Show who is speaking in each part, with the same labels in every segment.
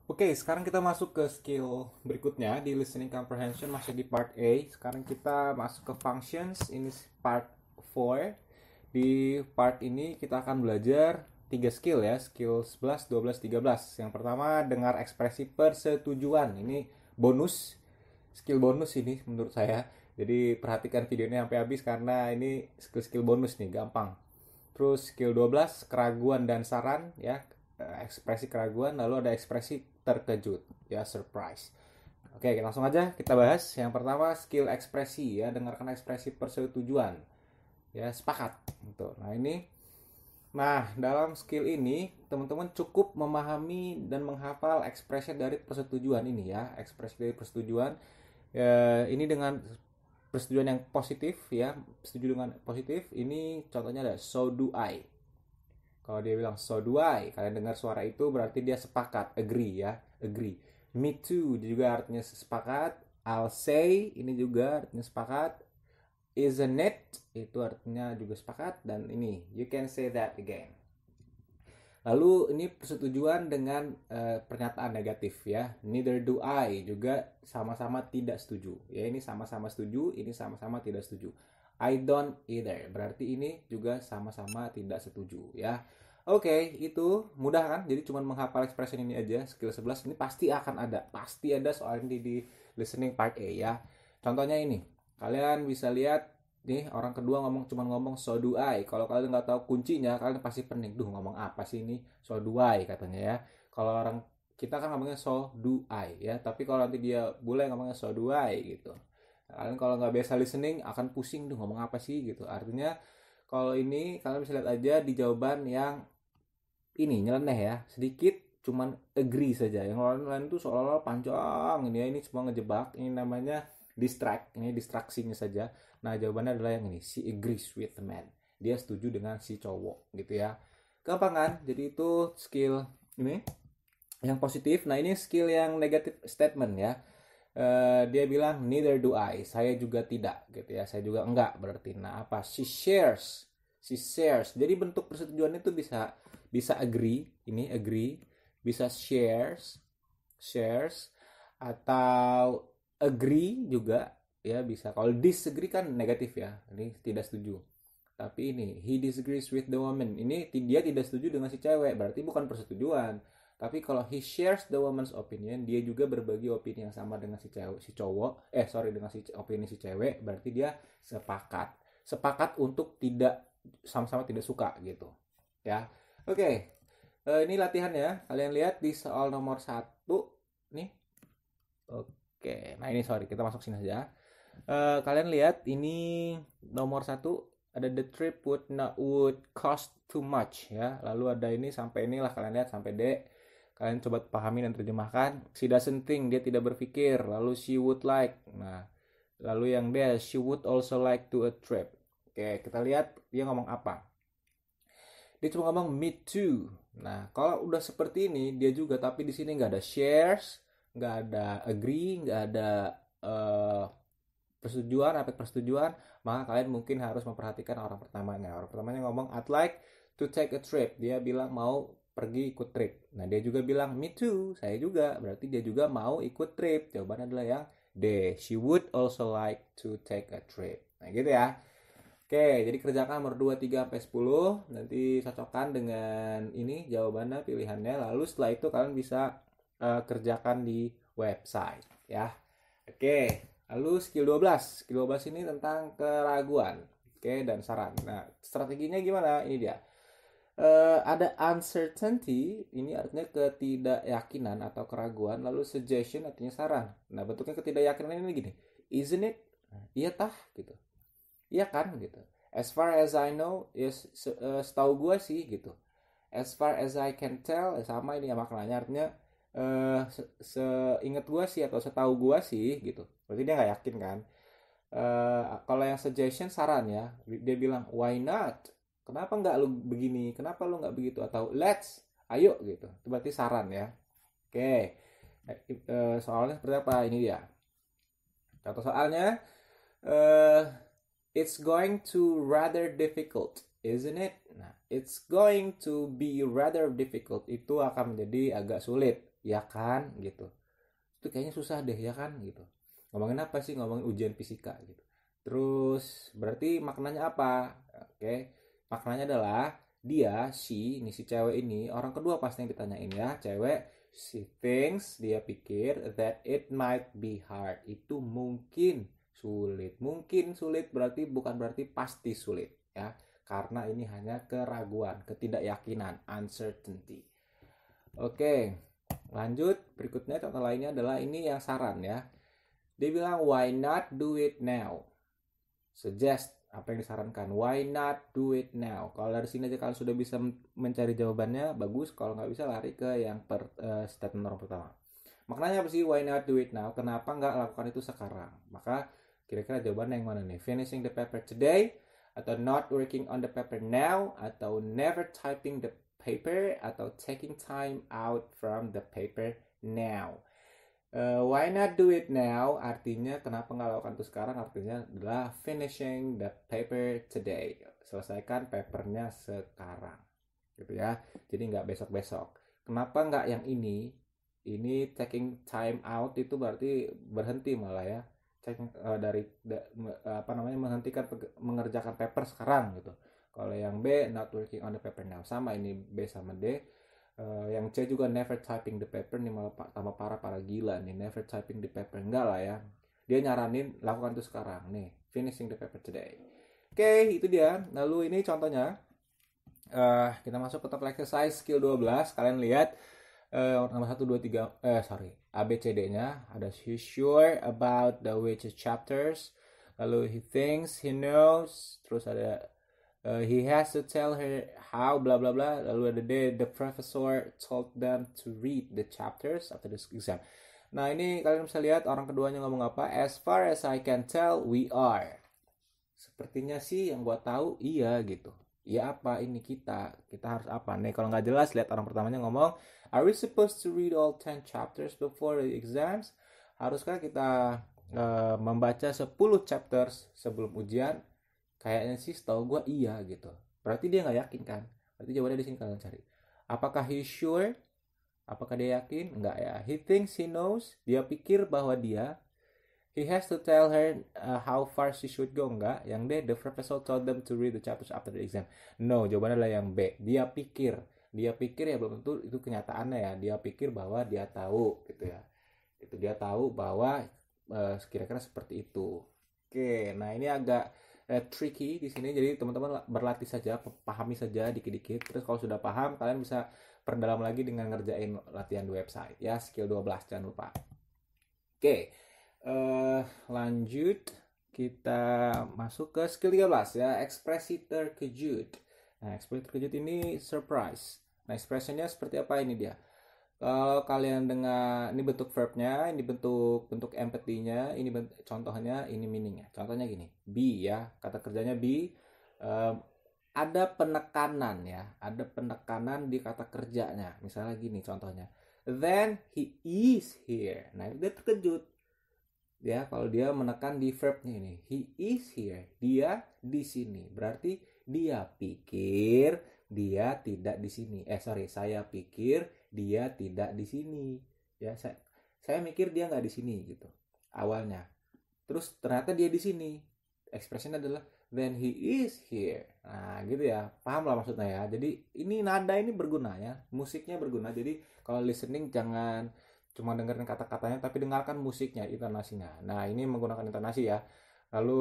Speaker 1: Oke, sekarang kita masuk ke skill berikutnya di listening comprehension, masih di part A. Sekarang kita masuk ke functions, ini part 4. Di part ini kita akan belajar 3 skill ya, skill 11, 12, 13. Yang pertama, dengar ekspresi persetujuan. Ini bonus, skill bonus ini menurut saya. Jadi perhatikan videonya sampai habis karena ini skill-skill bonus nih, gampang. Terus skill 12, keraguan dan saran ya, ekspresi keraguan, lalu ada ekspresi terkejut ya, surprise. Oke, langsung aja kita bahas. Yang pertama skill ekspresi ya, dengarkan ekspresi persetujuan ya, sepakat gitu. Nah, dalam skill ini teman-teman cukup memahami dan menghafal ekspresi dari persetujuan ini ya, ekspresi dari persetujuan ya, ini dengan persetujuan yang positif ya, setuju dengan positif. Ini contohnya ada so do I. Kalau dia bilang so do I, kalian dengar suara itu berarti dia sepakat, agree ya, agree. Me too juga artinya sepakat. I'll say ini juga artinya sepakat. Isn't it itu artinya juga sepakat, dan ini you can say that again. Lalu ini persetujuan dengan pernyataan negatif ya. Neither do I juga sama-sama tidak setuju. Ya, ini sama-sama setuju, ini sama-sama tidak setuju. I don't either. Berarti ini juga sama-sama tidak setuju ya. Oke, itu mudah kan? Jadi cuma menghafal expression ini aja. Skill 11 ini pasti akan ada. Pasti ada soal ini di listening part A ya. Contohnya ini. Kalian bisa lihat nih, orang kedua cuma ngomong so do I. Kalau kalian nggak tahu kuncinya, kalian pasti pening. Duh, ngomong apa sih ini? So do I katanya ya. Kalau orang kita kan ngomongnya so do I ya. Tapi kalau nanti dia boleh ngomongnya so do I gitu. Kalian kalau nggak biasa listening akan pusing, duh ngomong apa sih gitu. Artinya kalau ini kalian bisa lihat aja di jawaban yang ini nyeleneh ya, sedikit cuman agree saja. Yang lain-lain itu seolah-olah panjang ini ya, ini cuma ngejebak. Ini namanya distract, ini distraksinya saja. Nah, jawabannya adalah yang ini, she agrees with the man. Dia setuju dengan si cowok gitu ya. Gampang kan? Jadi itu skill ini yang positif. Nah, ini skill yang negatif statement ya. Dia bilang neither do I, saya juga tidak gitu ya, saya juga enggak berarti. Nah, apa, she shares, jadi bentuk persetujuan itu bisa bisa agree, ini agree, bisa shares atau agree juga ya, bisa. Kalau disagree kan negatif ya, ini tidak setuju. Tapi ini he disagrees with the woman, ini dia tidak setuju dengan si cewek, berarti bukan persetujuan. Tapi kalau he shares the woman's opinion, dia juga berbagi opini yang sama dengan si cewek, si cowok, dengan si opini si cewek, berarti dia sepakat. Sepakat untuk tidak, sama-sama tidak suka gitu. Ya. Oke. Ini latihan ya. Kalian lihat di soal nomor satu nih. Oke. Nah, ini sorry, kita masuk sini saja. Kalian lihat ini nomor satu, ada the trip would cost too much ya. Lalu ada ini sampai inilah, kalian lihat sampai D. Kalian coba pahami dan terjemahkan. She doesn't think, dia tidak berpikir. Lalu she would like. Nah, lalu yang D, she would also like to a trip. Oke, kita lihat dia ngomong apa. Dia cuma ngomong me too. Nah, kalau udah seperti ini dia juga, tapi di sini nggak ada shares, nggak ada agree, nggak ada uh, persetujuan, efek persetujuan, maka kalian mungkin harus memperhatikan orang pertamanya. Orang pertamanya ngomong I'd like to take a trip. Dia bilang mau pergi ikut trip. Nah, dia juga bilang me too, saya juga. Berarti dia juga mau ikut trip. Jawabannya adalah yang D. She would also like to take a trip. Nah, gitu ya. Oke, jadi kerjakan nomor 2, 3, sampai 10. Nanti cocokkan dengan ini jawabannya, pilihannya. Lalu setelah itu kalian bisa kerjakan di website ya. Oke, lalu skill 12. Skill 12 ini tentang keraguan. Oke, dan saran. Nah, strateginya gimana? Ini dia. Ada uncertainty, ini artinya ketidakyakinan atau keraguan. Lalu suggestion artinya saran. Nah, bentuknya ketidakyakinan ini gini. Isn't it? Nah, iya tah? Gitu. Iya kan gitu. As far as I know, ya setahu gue sih gitu. As far as I can tell, sama ini ya maknanya, artinya seingat gue sih atau setahu gue sih gitu. Berarti dia nggak yakin kan. Kalau yang suggestion, saran ya, dia bilang why not, kenapa nggak lu begini, kenapa lu nggak begitu, atau let's, ayo gitu. Itu berarti saran ya. Oke. Soalnya seperti apa, ini dia contoh soalnya. eh It's going to rather difficult, isn't it? Nah, it's going to be rather difficult itu akan menjadi agak sulit. ya kan gitu. Itu kayaknya susah deh ya kan gitu. Ngomongin apa sih? Ngomongin ujian fisika gitu. Terus berarti maknanya apa? Oke, maknanya adalah dia, ini si cewek ini, orang kedua pasti yang ditanyain ya, cewek, she thinks, dia pikir that it might be hard. Itu mungkin sulit. Mungkin sulit berarti bukan berarti pasti sulit ya. Karena ini hanya keraguan, ketidakyakinan, uncertainty. Oke, lanjut. Berikutnya contoh lainnya adalah ini yang saran ya. Dia bilang why not do it now? Suggest apa yang disarankan. Why not do it now? Kalau dari sini aja kalian sudah bisa mencari jawabannya, bagus. Kalau nggak bisa lari ke yang statement orang pertama. Maknanya apa sih why not do it now? Kenapa nggak lakukan itu sekarang? Maka kira-kira jawabannya yang mana nih? Finishing the paper today, atau not working on the paper now, atau never typing the paper, atau taking time out from the paper now. Why not do it now? Artinya kenapa nggak lakukan itu sekarang? Artinya adalah finishing the paper today. Selesaikan papernya sekarang, gitu ya. Jadi nggak besok-besok. Kenapa nggak yang ini? Ini taking time out itu berarti berhenti malah ya. Menghentikan mengerjakan paper sekarang gitu. Kalau yang B, not working on the paper now, sama ini B sama D. Yang C juga never typing the paper, nih malah tambah parah gila nih, never typing the paper, enggak lah ya, dia nyaranin lakukan itu sekarang nih, finishing the paper today. Oke, itu dia. Lalu ini contohnya, kita masuk ke top exercise skill 12. Kalian lihat nomor 1, 2, 3 ABCD nya ada he sure about the which chapters, lalu he thinks he knows, terus ada he has to tell her how blah blah blah, lalu ada the professor told them to read the chapters after the exam. Nah ini kalian bisa lihat orang keduanya ngomong apa. As far as I can tell we are. Sepertinya sih yang gua tahu iya gitu. Ya apa ini kita harus apa nih? Kalau nggak jelas lihat orang pertamanya ngomong, are we supposed to read all 10 chapters before the exams? Haruskah kita membaca 10 chapters sebelum ujian? Kayaknya sih setahu gue iya gitu. Berarti dia nggak yakin kan? Berarti jawabannya di sini kalian cari. Apakah he sure? Apakah dia yakin? Enggak ya. He thinks he knows. Dia pikir bahwa dia. He has to tell her how far she should go. Enggak. Yang D, the professor told them to read the chapters after the exam. No, jawabannya adalah yang B. Dia pikir. Dia pikir ya belum tentu itu kenyataannya ya. Dia pikir bahwa dia tahu gitu ya. Itu dia tahu bahwa kira-kira seperti itu. Oke, nah ini agak tricky di sini, jadi teman-teman berlatih saja, pahami saja dikit-dikit. Terus kalau sudah paham, kalian bisa perdalam lagi dengan ngerjain latihan di website ya, skill 12 jangan lupa. Oke, lanjut kita masuk ke skill 13 ya, ekspresi terkejut. Nah, ekspresi terkejut ini surprise. Nah, expressionnya seperti apa ini dia? Kalau kalian dengar ini bentuk verbnya, ini bentuk empathy-nya, ini contohnya, ini meaning-nya. Contohnya gini, be ya, kata kerjanya be, ada penekanan ya, ada penekanan di kata kerjanya. Misalnya gini contohnya, then he is here. Nah dia terkejut ya kalau dia menekan di verbnya ini, he is here, dia di sini. Berarti dia pikir dia tidak di sini. Saya pikir dia tidak di sini. Ya, saya mikir dia nggak di sini gitu awalnya. Terus ternyata dia di sini. Ekspresinya adalah then he is here. Nah, gitu ya. Paham lah maksudnya ya. Jadi ini nada ini berguna ya. Musiknya berguna. Jadi kalau listening jangan cuma dengerin kata-katanya tapi dengarkan musiknya, intonasinya. Nah, ini menggunakan intonasi ya. Lalu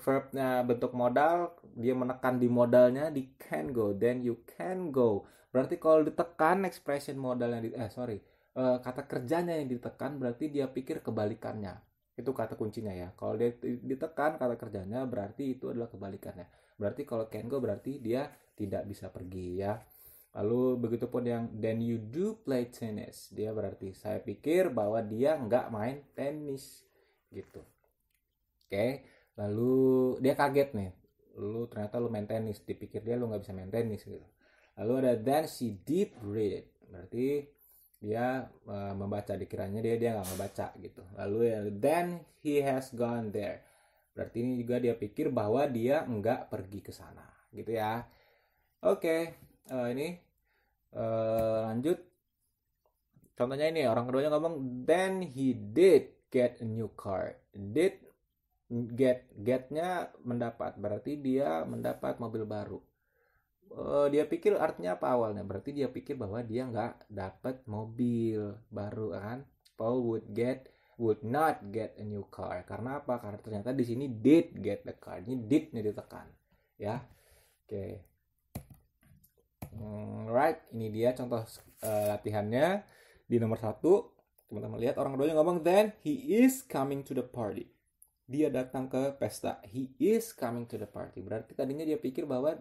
Speaker 1: verbnya bentuk modal, dia menekan di modalnya, di can go, then you can go. Berarti kalau ditekan expression modalnya kata kerjanya yang ditekan, berarti dia pikir kebalikannya. Itu kata kuncinya ya. Kalau dia ditekan kata kerjanya, berarti itu adalah kebalikannya. Berarti kalau can go berarti dia tidak bisa pergi ya. Lalu begitupun yang then you do play tennis, dia berarti saya pikir bahwa dia nggak main tenis gitu. Oke, lalu dia kaget nih, lu ternyata lu main tenis, dipikir dia lu nggak bisa main tenis gitu. Lalu ada then she did read it, berarti dia membaca, dikiranya dia nggak membaca gitu. Lalu ya then he has gone there, berarti ini juga dia pikir bahwa dia nggak pergi ke sana gitu ya. Oke, ini lanjut Contohnya ini, orang keduanya ngomong, then he did get a new car. Did getnya mendapat, berarti dia mendapat mobil baru. Dia pikir artinya apa awalnya? Berarti dia pikir bahwa dia nggak dapat mobil baru kan? Paul would not get a new car. Karena apa? Karena ternyata di sini did get the car. Ini did-nya ditekan, ya. Oke. Right, ini dia contoh latihannya di nomor 1. Teman-teman lihat orang keduanya ngomong, then he is coming to the party. Dia datang ke pesta. He is coming to the party. Berarti tadinya dia pikir bahwa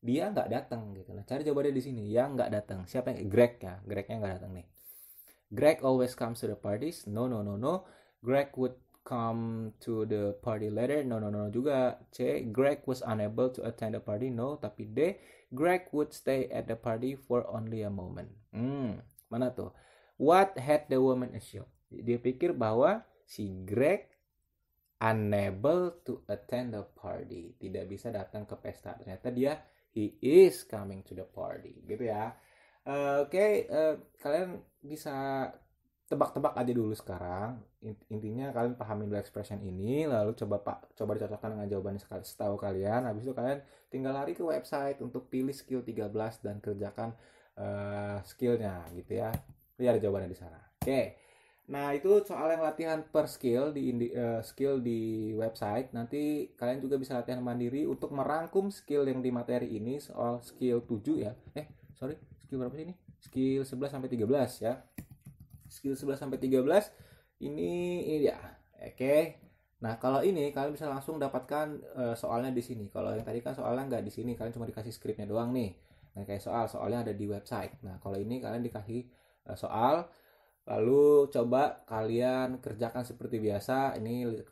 Speaker 1: dia nggak datang gitu. Nah, cari jawabannya di sini. Yang nggak datang. Siapa yang? Greg ya. Gregnya nggak datang nih. Greg always comes to the parties. No. Greg would come to the party later. No juga. C. Greg was unable to attend the party. No. Tapi D. Greg would stay at the party for only a moment. Mana tuh? What had the woman assumed? Dia pikir bahwa si Greg unable to attend the party. Tidak bisa datang ke pesta. Ternyata he is coming to the party. Gitu ya. Oke, kalian bisa tebak-tebak aja dulu sekarang. Intinya kalian pahami dulu expression ini, lalu coba dicocokkan dengan jawabannya setahu kalian. Habis itu kalian tinggal lari ke website untuk pilih skill 13 dan kerjakan skillnya gitu ya. Lihat jawabannya di sana. Oke. Nah, itu soal yang latihan per skill skill di website. Nanti kalian juga bisa latihan mandiri untuk merangkum skill yang di materi ini soal skill 7 ya. Skill berapa sih ini? Skill 11 sampai 13 ya. Skill 11 sampai 13 ini ya. Oke. Nah, kalau ini kalian bisa langsung dapatkan soalnya di sini. Kalau yang tadi kan soalnya nggak di sini, kalian cuma dikasih skripnya doang nih. Nah, kayak soalnya ada di website. Nah, kalau ini kalian dikasih soal, lalu coba kalian kerjakan seperti biasa. Ini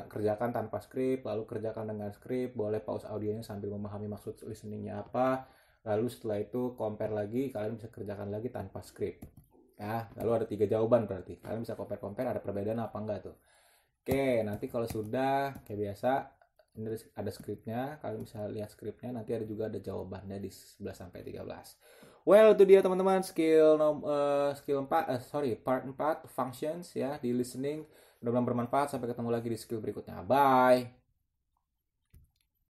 Speaker 1: kerjakan tanpa skrip, lalu kerjakan dengan skrip. Boleh pause audionya sambil memahami maksud listeningnya apa. Lalu setelah itu compare lagi, kalian bisa kerjakan lagi tanpa skrip. Ya, lalu ada 3 jawaban berarti. Kalian bisa compare ada perbedaan apa enggak tuh. Oke, nanti kalau sudah kayak biasa ini ada skripnya, kalian bisa lihat skripnya, nanti ada juga ada jawabannya di 11 sampai 13. Well, itu dia teman-teman part 4 functions ya di listening. Mudah-mudahan bermanfaat. Sampai ketemu lagi di skill berikutnya. Bye.